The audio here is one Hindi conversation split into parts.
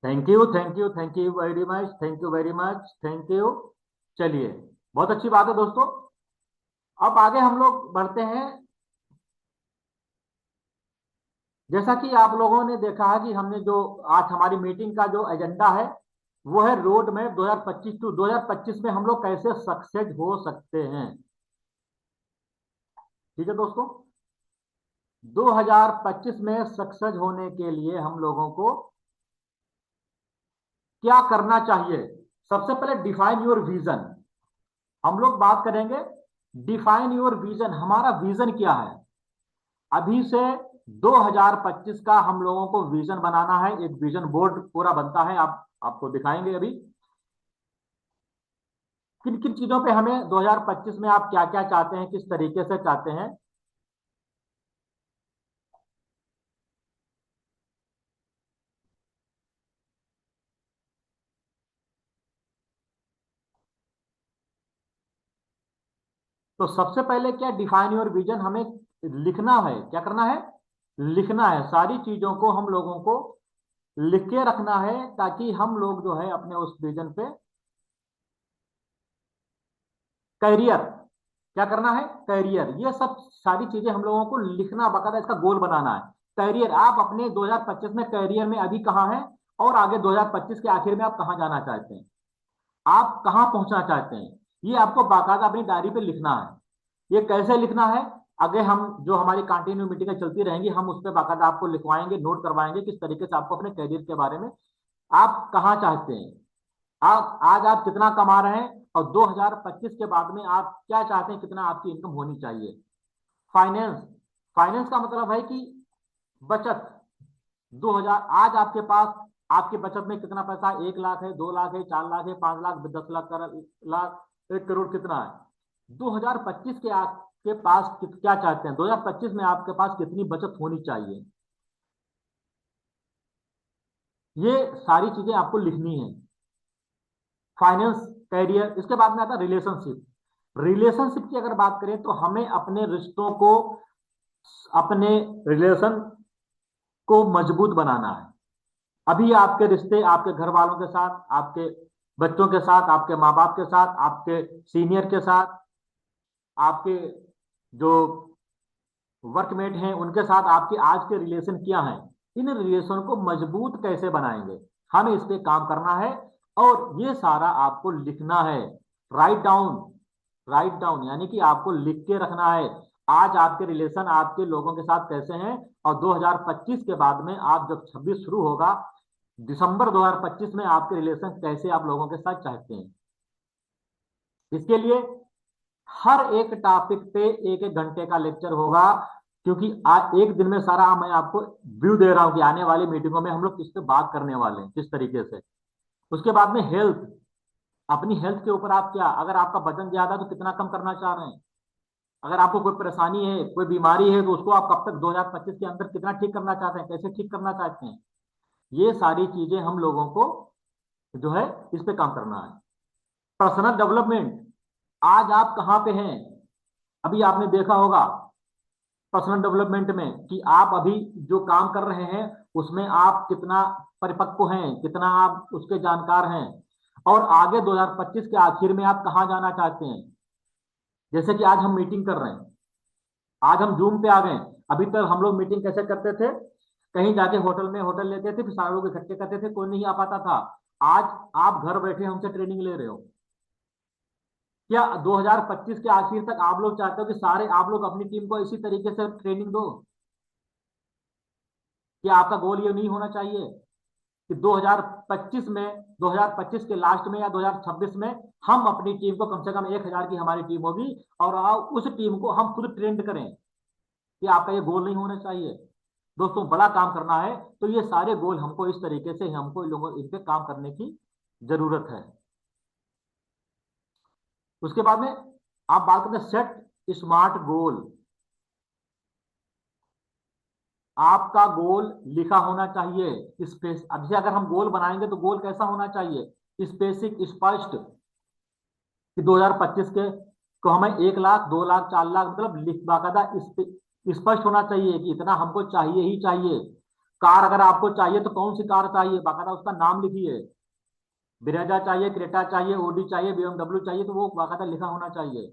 Thank you, thank you, thank you very much, thank you very much, thank you. चलिए, बहुत अच्छी बात है दोस्तों। अब आगे हम लोग बढ़ते हैं। जैसा कि आप लोगों ने देखा है कि हमने जो आज हमारी मीटिंग का जो एजेंडा है वो है रोड मैप 2025 टू 2025 में हम लोग कैसे सक्सेस हो सकते हैं। ठीक है दोस्तों, 2025 में सक्सेस होने के लिए हम लोगों को क्या करना चाहिए। सबसे पहले डिफाइन योर विजन। हम लोग बात करेंगे डिफाइन योर विजन, हमारा विजन क्या है। अभी से 2025 का हम लोगों को विजन बनाना है। एक विजन बोर्ड पूरा बनता है, आप आपको दिखाएंगे अभी किन किन चीजों पे हमें 2025 में आप क्या क्या चाहते हैं, किस तरीके से चाहते हैं। तो सबसे पहले क्या डिफाइन योर विजन, हमें लिखना है। क्या करना है? लिखना है। सारी चीजों को हम लोगों को लिख के रखना है ताकि हम लोग जो है अपने उस विजन पे करियर, क्या करना है, करियर, ये सब सारी चीजें हम लोगों को लिखना, बकायदा इसका गोल बनाना है। करियर, आप अपने 2025 में करियर में अभी कहाँ हैं और आगे 2025 के आखिर में आप कहाँ जाना चाहते हैं, आप कहाँ पहुंचना चाहते हैं, ये आपको बाकायदा अपनी डायरी पे लिखना है। ये कैसे लिखना है, आगे हम जो हमारी कंटिन्यू मीटिंगें चलती रहेंगी हम उस पर बाकायदा आपको लिखवाएंगे, नोट करवाएंगे किस तरीके से आपको अपने करियर के बारे में आप कहाँ चाहते हैं, आप आज आप कितना कमा रहे हैं और 2025 के बाद में आप क्या चाहते हैं, कितना आपकी इनकम होनी चाहिए। फाइनेंस, फाइनेंस का मतलब है कि बचत। 2000 आज आपके पास आपकी बचत में कितना पैसा है, 1 लाख है, 2 लाख है, 4 लाख है, 5 लाख, 10 लाख, लाख, 1 करोड़, कितना है। 2025 के आपके पास क्या चाहते हैं, 2025 में आपके पास कितनी बचत होनी चाहिए, ये सारी चीजें आपको लिखनी है। फाइनेंस, कैरियर, इसके बाद में आता है रिलेशनशिप। रिलेशनशिप की अगर बात करें तो हमें अपने रिश्तों को, अपने रिलेशन को मजबूत बनाना है। अभी आपके रिश्ते आपके घर वालों के साथ, आपके बच्चों के साथ, आपके माँ बाप के साथ, आपके सीनियर के साथ, आपके जो वर्कमेट हैं उनके साथ आपके आज के रिलेशन क्या हैं, इन रिलेशन को मजबूत कैसे बनाएंगे, हमें इस पे काम करना है। और ये सारा आपको लिखना है। राइट डाउन, राइट डाउन यानी कि आपको लिख के रखना है आज आपके रिलेशन आपके लोगों के साथ कैसे हैं। और 2025 के बाद में आप जब 26 शुरू होगा, दिसंबर 2025 में आपके रिलेशन कैसे आप लोगों के साथ चाहते हैं। इसके लिए हर एक टॉपिक पे एक एक घंटे का लेक्चर होगा, क्योंकि आज एक दिन में सारा मैं आपको व्यू दे रहा हूं कि आने वाली मीटिंगों में हम लोग किस पे बात करने वाले हैं, किस तरीके से। उसके बाद में हेल्थ, अपनी हेल्थ के ऊपर आप क्या, अगर आपका वजन ज्यादा है तो कितना कम करना चाह रहे हैं, अगर आपको कोई परेशानी है, कोई बीमारी है, तो उसको आप कब तक 2025 के अंदर कितना ठीक करना चाहते हैं, कैसे ठीक करना चाहते हैं, ये सारी चीजें हम लोगों को जो है इस पे काम करना है। पर्सनल डेवलपमेंट, आज आप कहाँ पे हैं, अभी आपने देखा होगा पर्सनल डेवलपमेंट में कि आप अभी जो काम कर रहे हैं उसमें आप कितना परिपक्व हैं, कितना आप उसके जानकार हैं, और आगे 2025 के आखिर में आप कहाँ जाना चाहते हैं। जैसे कि आज हम मीटिंग कर रहे हैं, आज हम जूम पे आ गए। अभी तक हम लोग मीटिंग कैसे करते थे, कहीं जाके होटल में होटल लेते थे, फिर सारे लोग इकट्ठे करते थे, कोई नहीं आ पाता था। आज आप घर बैठे हमसे ट्रेनिंग ले रहे हो। क्या 2025 के आखिर तक आप लोग चाहते हो कि सारे आप लोग अपनी टीम को इसी तरीके से ट्रेनिंग दो? क्या आपका गोल ये नहीं होना चाहिए कि 2025 में, 2025 के लास्ट में या 2026 में हम अपनी टीम को कम से कम 1,000 की हमारी टीम होगी और उस टीम को हम खुद ट्रेंड करें? कि आपका ये गोल नहीं होना चाहिए? दोस्तों, बड़ा काम करना है तो ये सारे गोल हमको इस तरीके से हमको इन लोगों इन पे काम करने की जरूरत है। उसके बाद में आप बात करते हैं सेट स्मार्ट गोल। आपका गोल लिखा होना चाहिए स्पेस। अब जैसे अगर हम गोल बनाएंगे तो गोल कैसा होना चाहिए, स्पेसिक, स्पष्ट, कि 2025 के को हमें 1 लाख, 2 लाख, 4 लाख, मतलब लिख बाकायदा स्पष्ट होना चाहिए कि इतना हमको चाहिए ही चाहिए। कार अगर आपको चाहिए तो कौन सी कार चाहिए, बाकायदा उसका नाम लिखिए। ब्रेजा चाहिए, क्रेटा चाहिए, ओडी चाहिए, बीएमडब्ल्यू चाहिए, तो वो बाकायदा लिखा होना चाहिए।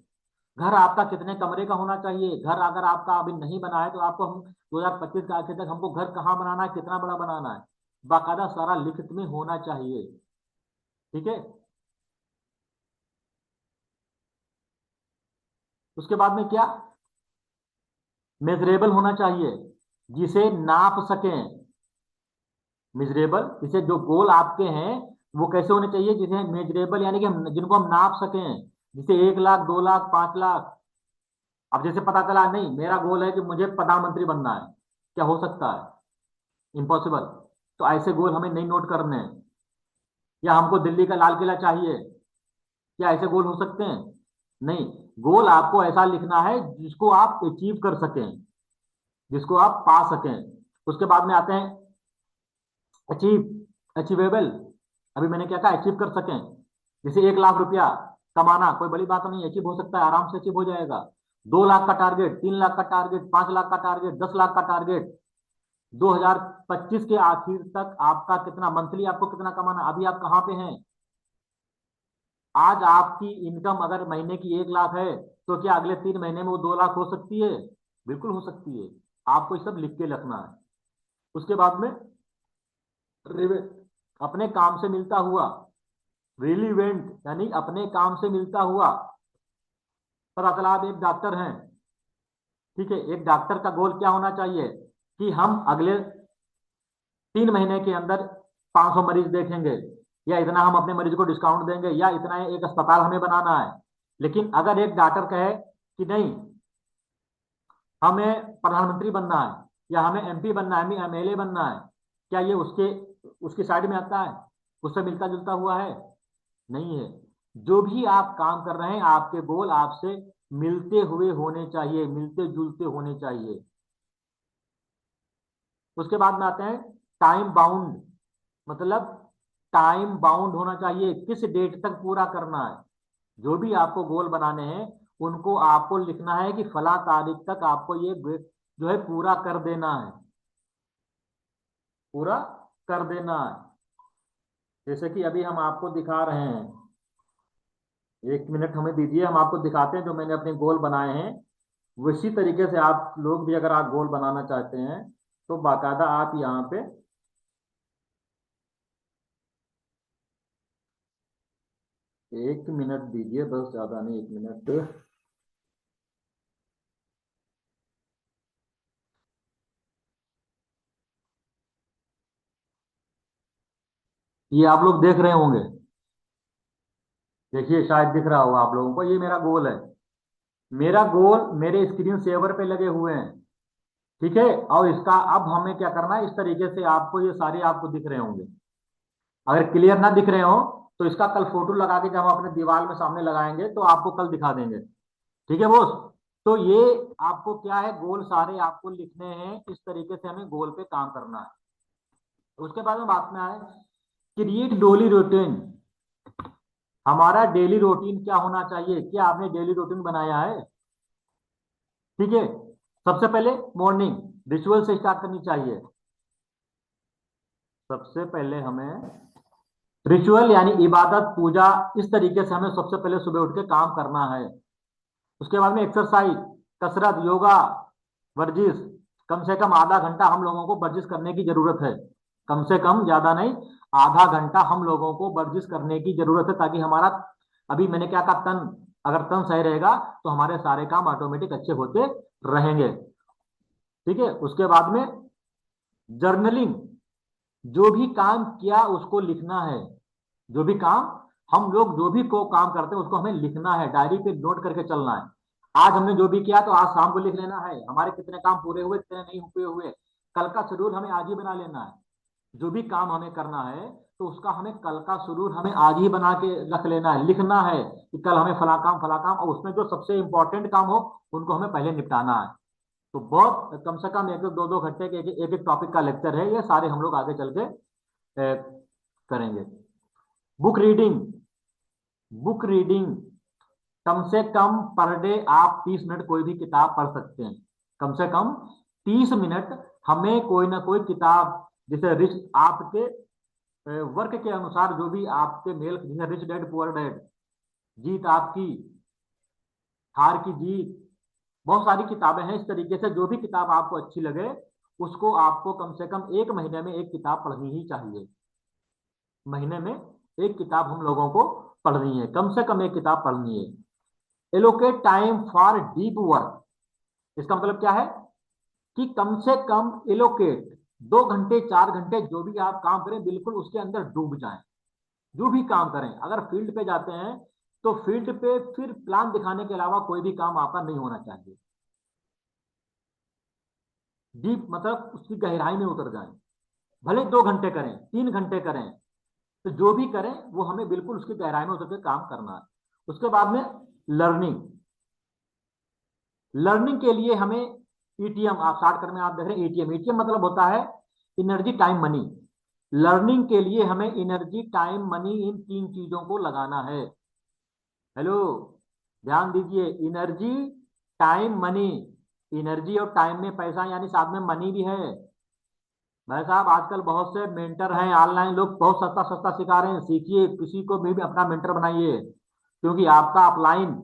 घर आपका कितने कमरे का होना चाहिए, घर अगर आपका अभी नहीं बना है तो आपको हम 2025 के आखिर तक हमको घर कहाँ बनाना है, कितना बड़ा बनाना है, बाकायदा सारा लिखित में होना चाहिए। ठीक है। उसके बाद में क्या, मेजरेबल होना चाहिए, जिसे नाप सकें। मेजरेबल, जिसे जो गोल आपके हैं वो कैसे होने चाहिए, जिसे मेजरेबल यानी कि हम जिनको हम नाप सकें, जिसे 1 लाख, 2 लाख, 5 लाख। अब जैसे पता चला नहीं मेरा गोल है कि मुझे प्रधानमंत्री बनना है, क्या हो सकता है, इम्पॉसिबल। तो ऐसे गोल हमें नहीं नोट करने हैं। या हमको दिल्ली का लाल किला चाहिए, क्या ऐसे गोल हो सकते हैं, नहीं। गोल आपको ऐसा लिखना है जिसको आप अचीव कर सकें, जिसको आप पा सकें। उसके बाद में आते हैं अचीव, अचीवेबल। अभी मैंने क्या कहा, अचीव कर सकें। जैसे 1 लाख रुपया कमाना कोई बड़ी बात नहीं, अचीव हो सकता है, आराम से अचीव हो जाएगा। 2 लाख का टारगेट, 3 लाख का टारगेट, 5 लाख का टारगेट, 10 लाख का टारगेट। 2025 के आखिर तक आपका कितना मंथली, आपको कितना कमाना, अभी आप कहाँ पे हैं। आज आपकी इनकम अगर महीने की 1 लाख है, तो क्या अगले 3 महीने में वो 2 लाख हो सकती है, बिल्कुल हो सकती है। आपको ये सब लिख के रखना है। उसके बाद में अपने काम से मिलता हुआ, रिलीवेंट यानी अपने काम से मिलता हुआ। पता चला आप एक डॉक्टर हैं, ठीक है, एक डॉक्टर का गोल क्या होना चाहिए कि हम अगले 3 महीने के अंदर 500 मरीज देखेंगे, या इतना हम अपने मरीज को डिस्काउंट देंगे, या इतना एक अस्पताल हमें बनाना है। लेकिन अगर एक डॉक्टर कहे कि नहीं, हमें प्रधानमंत्री बनना है, या हमें एमपी बनना है, हमें एमएलए बनना है, क्या ये उसके उसकी साइड में आता है, उससे मिलता जुलता हुआ है, नहीं है। जो भी आप काम कर रहे हैं आपके गोल आपसे मिलते हुए होने चाहिए, मिलते जुलते होने चाहिए। उसके बाद में आते हैं टाइम बाउंड, मतलब टाइम बाउंड होना चाहिए, किस डेट तक पूरा करना है। जो भी आपको गोल बनाने हैं उनको आपको लिखना है कि फला तारीख तक आपको ये जो है पूरा कर देना है, पूरा कर देना है। जैसे कि अभी हम आपको दिखा रहे हैं, 1 मिनट हमें दीजिए, हम आपको दिखाते हैं जो मैंने अपने गोल बनाए हैं। उसी तरीके से आप लोग भी अगर आप गोल बनाना चाहते हैं तो बाकायदा आप यहाँ पे 1 मिनट दीजिए, बस ज्यादा नहीं, 1 मिनट। ये आप लोग देख रहे होंगे, देखिए शायद दिख रहा होगा आप लोगों को, ये मेरा गोल है। मेरा गोल मेरे स्क्रीन सेवर पे लगे हुए हैं, ठीक है। और इसका अब हमें क्या करना है, इस तरीके से आपको ये सारे आपको दिख रहे होंगे। अगर क्लियर ना दिख रहे हो तो इसका कल फोटो लगा के जब हम अपने दीवार में सामने लगाएंगे तो आपको कल दिखा देंगे, ठीक है बोस। तो ये आपको क्या है, गोल सारे आपको लिखने हैं, इस तरीके से हमें गोल पे काम करना है। उसके बाद में बात में आए क्रिएट डेली रूटीन। हमारा डेली रूटीन क्या होना चाहिए, क्या आपने डेली रूटीन बनाया है, ठीक है। सबसे पहले मॉर्निंग रिचुअल से स्टार्ट करनी चाहिए। सबसे पहले हमें रिचुअल यानी इबादत पूजा, इस तरीके से हमें सबसे पहले सुबह उठ के काम करना है। उसके बाद में एक्सरसाइज, कसरत, योगा, वर्जिश। कम से कम आधा घंटा हम लोगों को वर्जिश करने की जरूरत है, कम से कम, ज्यादा नहीं, आधा घंटा हम लोगों को वर्जिश करने की जरूरत है, ताकि हमारा, अभी मैंने क्या कहा, तन, अगर तन सही रहेगा तो हमारे सारे काम ऑटोमेटिक अच्छे होते रहेंगे, ठीक है। उसके बाद में जर्नलिंग, जो भी काम किया उसको लिखना है। जो भी काम हम लोग जो भी को काम करते हैं उसको हमें लिखना है, डायरी पे नोट करके चलना है। आज हमने जो भी किया तो आज शाम को लिख लेना है, हमारे कितने काम पूरे हुए, कितने नहीं पूरे हुए। कल का शेड्यूल हमें आज ही बना लेना है। जो भी काम हमें करना है तो उसका हमें कल का शेड्यूल हमें आज ही बना के रख लेना है, लिखना है कि कल हमें फला काम, और उसमें जो सबसे इंपॉर्टेंट काम हो उनको हमें पहले निपटाना है। तो बहुत कम से कम 1-2 घंटे के एक एक टॉपिक का लेक्चर है, ये सारे हम लोग आगे चल के करेंगे। बुक रीडिंग, बुक रीडिंग, कम से कम पर डे आप 30 मिनट कोई भी किताब पढ़ सकते हैं। कम से कम 30 मिनट हमें कोई ना कोई किताब जैसे रिच, आपके वर्क के अनुसार जो भी आपके मेल, जैसे रिच डैड पुअर डैड, जीत आपकी, हार की जीत, बहुत सारी किताबें हैं इस तरीके से। जो भी किताब आपको अच्छी लगे उसको आपको कम से कम एक महीने में एक किताब पढ़नी ही चाहिए। महीने में एक किताब हम लोगों को पढ़नी है, कम से कम एक किताब पढ़नी है। Allocate time for deep work, इसका मतलब क्या है कि कम से कम एलोकेट 2 घंटे 4 घंटे जो भी आप काम करें बिल्कुल उसके अंदर डूब जाएं। जो भी काम करें, अगर फील्ड पे जाते हैं तो फील्ड पे फिर प्लान दिखाने के अलावा कोई भी काम आपका नहीं होना चाहिए। डीप मतलब उसकी गहराई में उतर जाएं, भले 2 घंटे करें 3 घंटे करें, तो जो भी करें वो हमें बिल्कुल उसकी गहराई में उतर के काम करना है। उसके बाद में लर्निंग, लर्निंग के लिए हमें ईटीएम, आप शॉर्टकट में आप देख रहे हैं ईटीएम, ईटीएम मतलब होता है एनर्जी टाइम मनी। लर्निंग के लिए हमें एनर्जी टाइम मनी इन 3 चीजों को लगाना है। हेलो, ध्यान दीजिए, एनर्जी टाइम मनी। एनर्जी और टाइम में पैसा यानी साथ में मनी भी है। भाई साहब आजकल बहुत से मेंटर हैं ऑनलाइन, लोग बहुत सस्ता सस्ता सिखा रहे हैं, सीखिए, किसी को भी अपना मेंटर बनाइए, क्योंकि आपका अपलाइन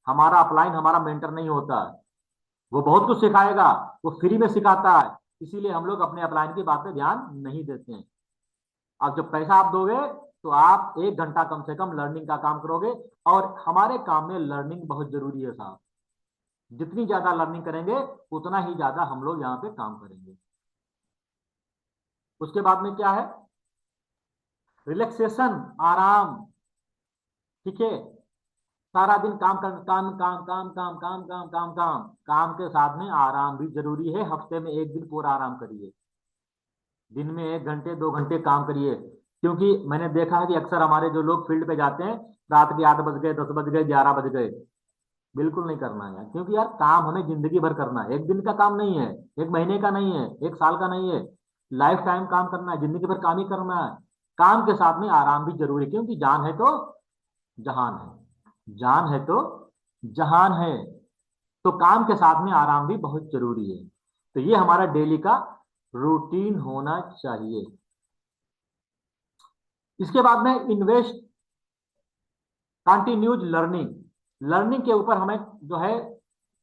हमारा अपलाइन हमारा मेंटर नहीं होता। वो बहुत कुछ सिखाएगा, वो फ्री में सिखाता है, इसीलिए हम लोग अपने अपलाइन की बात पे ध्यान नहीं देते हैं। अब जब पैसा आप दोगे तो आप 1 घंटा कम से कम लर्निंग का काम करोगे। और हमारे काम में लर्निंग बहुत जरूरी है साहब, जितनी ज्यादा लर्निंग करेंगे उतना ही ज्यादा हम लोग यहाँ पे काम करेंगे। उसके बाद में क्या है, रिलैक्सेशन, आराम। ठीक है, सारा दिन काम कर, काम काम काम काम काम काम काम काम काम के साथ में आराम भी जरूरी है। हफ्ते में एक दिन पूरा आराम करिए, दिन में 1 घंटे 2 घंटे काम करिए। क्योंकि मैंने देखा है कि अक्सर हमारे जो लोग फील्ड पे जाते हैं, रात के 8 बज गए 10 बज गए 11 बज गए, बिल्कुल नहीं करना है यार, क्योंकि यार काम हमें जिंदगी भर करना है, एक दिन का काम नहीं है, एक महीने का नहीं है, एक साल का नहीं है, लाइफ टाइम काम करना है, जिंदगी भर काम ही करना है। काम के साथ में आराम भी जरूरी है, क्योंकि जान है तो जहान है, जान है तो जहान है। तो काम के साथ में आराम भी बहुत जरूरी है। तो ये हमारा डेली का रूटीन होना चाहिए। इसके बाद में इन्वेस्ट कंटिन्यूज लर्निंग, लर्निंग के ऊपर हमें जो है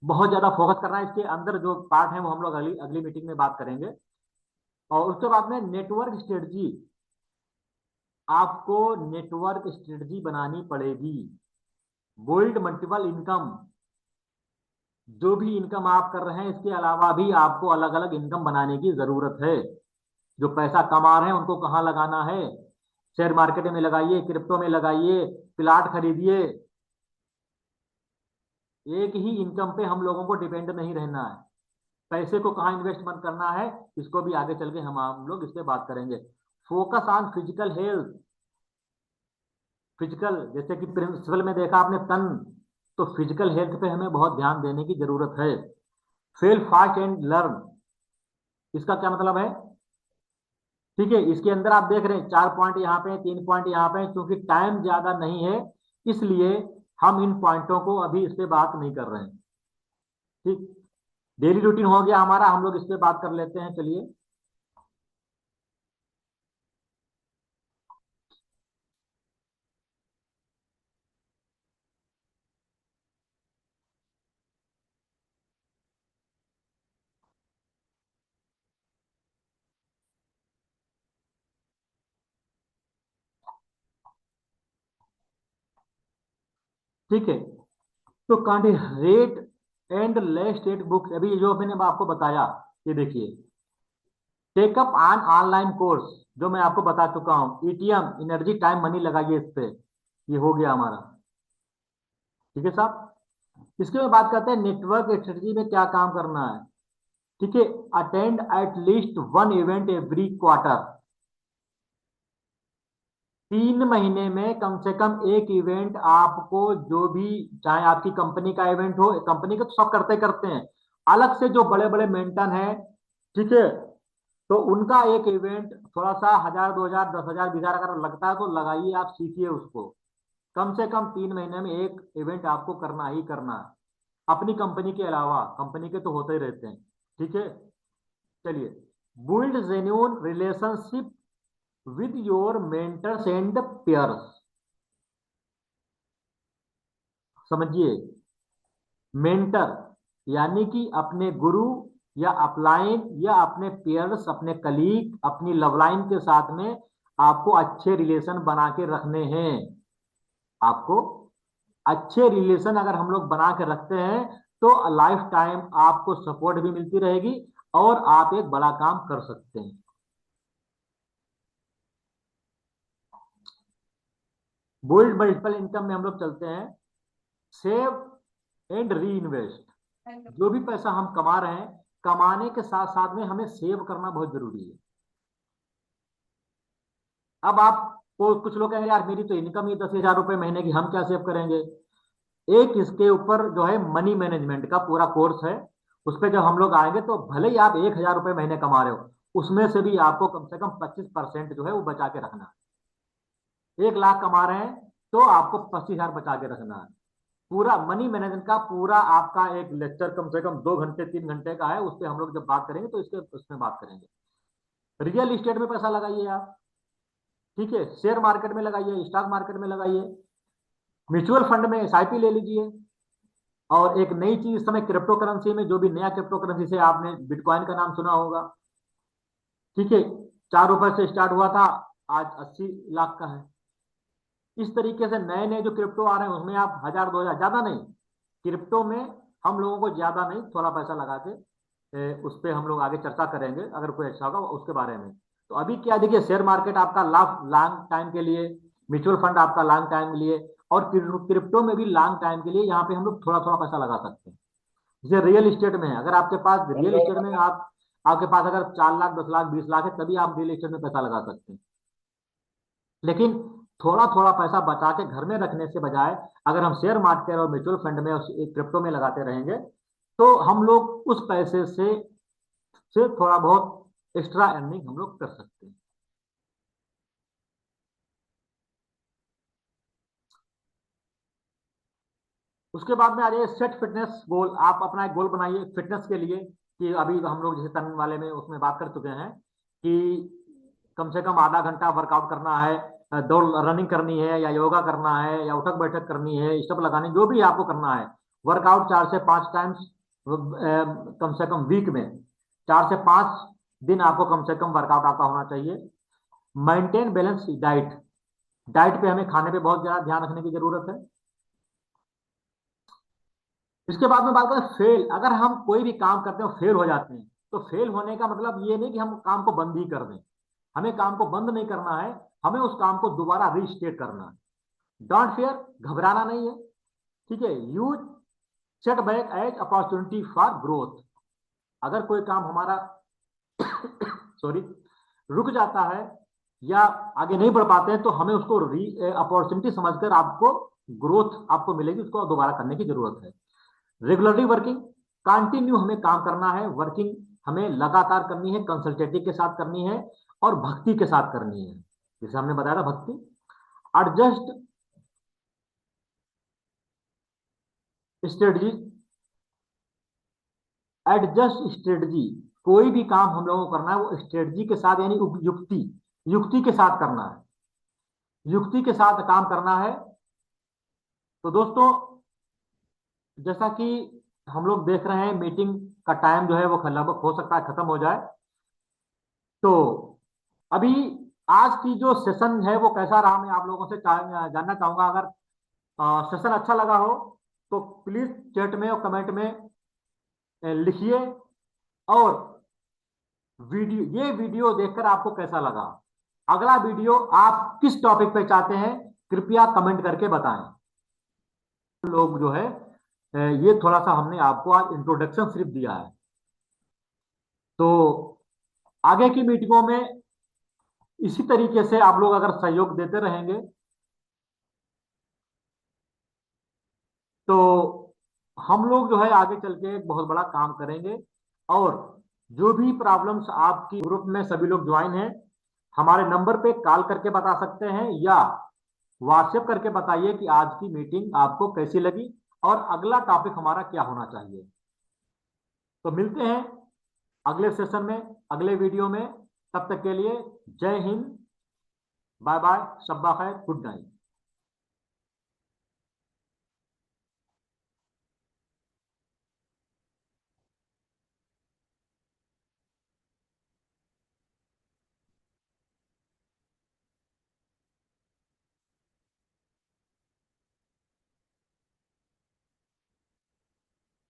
बहुत ज्यादा फोकस करना है। इसके अंदर जो पार्ट है वो हम लोग अगली अगली मीटिंग में बात करेंगे। और उसके बाद में नेटवर्क स्ट्रेटजी, आपको नेटवर्क स्ट्रेटजी बनानी पड़ेगी। बिल्ड मल्टीपल इनकम, जो भी इनकम आप कर रहे हैं इसके अलावा भी आपको अलग अलग इनकम बनाने की जरूरत है। जो पैसा कमा रहे हैं उनको कहाँ लगाना है, शेयर मार्केट में लगाइए, क्रिप्टो में लगाइए, प्लाट खरीदिए। एक ही इनकम पे हम लोगों को डिपेंड नहीं रहना है। पैसे को कहाँ इन्वेस्टमेंट करना है इसको भी आगे चल के हम लोग इस पे बात करेंगे। Focus on physical health, physical जैसे कि प्रिंसिपल में देखा आपने तन, तो फिजिकल हेल्थ पे हमें बहुत ध्यान देने की जरूरत है। फेल फास्ट एंड लर्न, इसका क्या मतलब है? ठीक है, इसके अंदर आप देख रहे हैं 4 पॉइंट यहाँ पे 3 पॉइंट यहाँ पे, क्योंकि टाइम ज्यादा नहीं है इसलिए हम इन पॉइंटों को अभी इस पे बात नहीं कर रहे हैं। ठीक, डेली रूटीन हो गया हमारा, हम लोग इस पे बात कर लेते हैं, चलिए। ठीक है, तो कांटे rate and less rate books, अभी जो मैंने आपको बताया, ये देखिए, टेकअप ऑन ऑनलाइन कोर्स जो मैं आपको बता चुका हूँ, ईटीएम एनर्जी टाइम मनी लगाइए इस पे, ये हो गया हमारा। ठीक है साहब, इसके बाद बात करते हैं नेटवर्क स्ट्रेटजी में क्या काम करना है। ठीक है, attend at least 1 event every quarter, 3 महीने में कम से कम एक इवेंट आपको, जो भी, चाहे आपकी कंपनी का इवेंट हो, कंपनी का तो सब करते करते हैं, अलग से जो बड़े बड़े मेंटन हैं, ठीक है, तो उनका एक इवेंट थोड़ा सा 1000 2000 10,000 20,000 अगर लगता है तो लगाइए, आप सीखिए उसको। कम से कम 3 महीने में एक इवेंट आपको करना ही करना है, अपनी कंपनी के अलावा, कंपनी के तो होते ही रहते हैं। ठीक है, चलिए, build genuine relationship with your mentors and pairs. समझिए, मेंटर यानी कि अपने गुरु या अपलाइन या अपने पेयर्स, अपने कलीग, अपनी लवलाइन के साथ में आपको अच्छे रिलेशन बना के रखने हैं। आपको अच्छे रिलेशन अगर हम लोग बना के रखते हैं तो लाइफ टाइम आपको सपोर्ट भी मिलती रहेगी और आप एक बड़ा काम कर सकते हैं। बिल्ड मल्टीपल इनकम में हम लोग चलते हैं। Save and re invest. जो भी पैसा हम कमा रहे हैं, कमाने के साथ साथ में हमें सेव करना बहुत जरूरी है। अब आप कुछ लोग कहेंगे यार मेरी तो इनकम ही 10,000 रुपए महीने की, हम क्या सेव करेंगे। एक इसके ऊपर जो है मनी मैनेजमेंट का पूरा कोर्स है। उस पर जब हम लोग आएंगे तो भले ही आप 1,000 रुपए महीने कमा रहे हो, उसमें से भी आपको कम से कम 25% जो है वो बचा के रखना है। 1 लाख कमा रहे हैं तो आपको 25,000 बचा के रखना है। पूरा मनी मैनेजमेंट का पूरा आपका एक लेक्चर कम से कम 2 घंटे 3 घंटे का है। उस पर हम लोग जब बात करेंगे तो इसके उसमें बात करेंगे। रियल इस्टेट में पैसा लगाइए आप, ठीक है, शेयर मार्केट में लगाइए, स्टॉक मार्केट में लगाइए, म्यूचुअल फंड में एसआईपी ले लीजिए। और एक नई चीज इस समय क्रिप्टो करेंसी में, जो भी नया क्रिप्टो करेंसी से आपने बिटकॉइन का नाम सुना होगा, ठीक है, 4 रुपए से स्टार्ट हुआ था, आज 80 लाख का है। इस तरीके से नए नए जो क्रिप्टो आ रहे हैं उसमें आप 1,000 2,000, ज्यादा नहीं, क्रिप्टो में हम लोगों को ज्यादा नहीं, थोड़ा पैसा लगा के उस पर हम लोग आगे चर्चा करेंगे अगर कोई अच्छा होगा उसके बारे में। तो अभी क्या देखिए, शेयर मार्केट आपका लॉन्ग टाइम के लिए, म्यूचुअल फंड आपका लॉन्ग टाइम के लिए, और क्रिप्टो में भी लॉन्ग टाइम के लिए यहाँ पे हम लोग थोड़ा थोड़ा पैसा लगा सकते हैं। जैसे रियल इस्टेट में है, अगर आपके पास रियल इस्टेट में आपके पास अगर 4 लाख 10 लाख 20 लाख है, तभी आप रियल इस्टेट में पैसा लगा सकते हैं। लेकिन थोड़ा थोड़ा पैसा बचा के घर में रखने से बजाय अगर हम शेयर मार्केट और म्यूचुअल फंड में और क्रिप्टो में लगाते रहेंगे तो हम लोग उस पैसे से थोड़ा बहुत एक्स्ट्रा अर्निंग हम लोग कर सकते हैं। उसके बाद में आ जाइए सेट फिटनेस गोल। आप अपना एक गोल बनाइए फिटनेस के लिए, कि अभी हम लोग जैसे तन वाले में उसमें बात कर चुके हैं कि कम से कम आधा घंटा वर्कआउट करना है, दौड़ रनिंग करनी है, या योगा करना है, या उठक बैठक करनी है, स्टेप लगानी, जो भी आपको करना है। वर्कआउट 4 से 5 टाइम्स कम से कम वीक में 4 से 5 दिन आपको कम से कम वर्कआउट आपका होना चाहिए। Maintain balance diet. डाइट पे हमें खाने पे बहुत ज्यादा ध्यान रखने की जरूरत है। इसके बाद में बात करें फेल। अगर हम कोई भी काम करते हैं फेल हो जाते हैं, तो फेल होने का मतलब ये नहीं कि हम काम को बंद ही कर दें। हमें काम को बंद नहीं करना है, हमें उस काम को दोबारा रीस्टेट करना है। डोंट फियर, घबराना नहीं है, ठीक है। Use setback as opportunity for growth. अगर कोई काम हमारा सॉरी रुक जाता है या आगे नहीं बढ़ पाते हैं, तो हमें उसको अपॉर्चुनिटी समझकर आपको ग्रोथ आपको मिलेगी, उसको दोबारा करने की जरूरत है। रेगुलरली वर्किंग, कंटिन्यू हमें काम करना है, वर्किंग हमें लगातार करनी है, कंसल्टेटिव के साथ करनी है और भक्ति के साथ करनी है, जैसे हमने बताया था भक्ति। Adjust strategy, adjust strategy. कोई भी काम हम लोगों को करना है वो स्ट्रेटजी के साथ यानी युक्ति युक्ति के साथ करना है, युक्ति के साथ काम करना है। तो दोस्तों, जैसा कि हम लोग देख रहे हैं मीटिंग का टाइम जो है वो लगभग हो सकता है खत्म हो जाए। तो अभी आज की जो सेशन है वो कैसा रहा, मैं आप लोगों से जानना चाहूंगा। अगर सेशन अच्छा लगा हो तो प्लीज चैट में और कमेंट में लिखिए। और ये वीडियो देखकर आपको कैसा लगा, अगला वीडियो आप किस टॉपिक पे चाहते हैं, कृपया कमेंट करके बताएं। लोग जो है ये थोड़ा सा हमने आपको आज इंट्रोडक्शन सिर्फ दिया है। तो आगे की मीटिंगों में इसी तरीके से आप लोग अगर सहयोग देते रहेंगे तो हम लोग जो है आगे चल के एक बहुत बड़ा काम करेंगे। और जो भी प्रॉब्लम्स आपकी ग्रुप में सभी लोग ज्वाइन हैं, हमारे नंबर पे कॉल करके बता सकते हैं या व्हाट्सएप करके बताइए कि आज की मीटिंग आपको कैसी लगी और अगला टॉपिक हमारा क्या होना चाहिए। तो मिलते हैं अगले सेशन में, अगले वीडियो में। तब तक के लिए जय हिंद, बाय बाय, शब्बा खैर, गुड नाइट।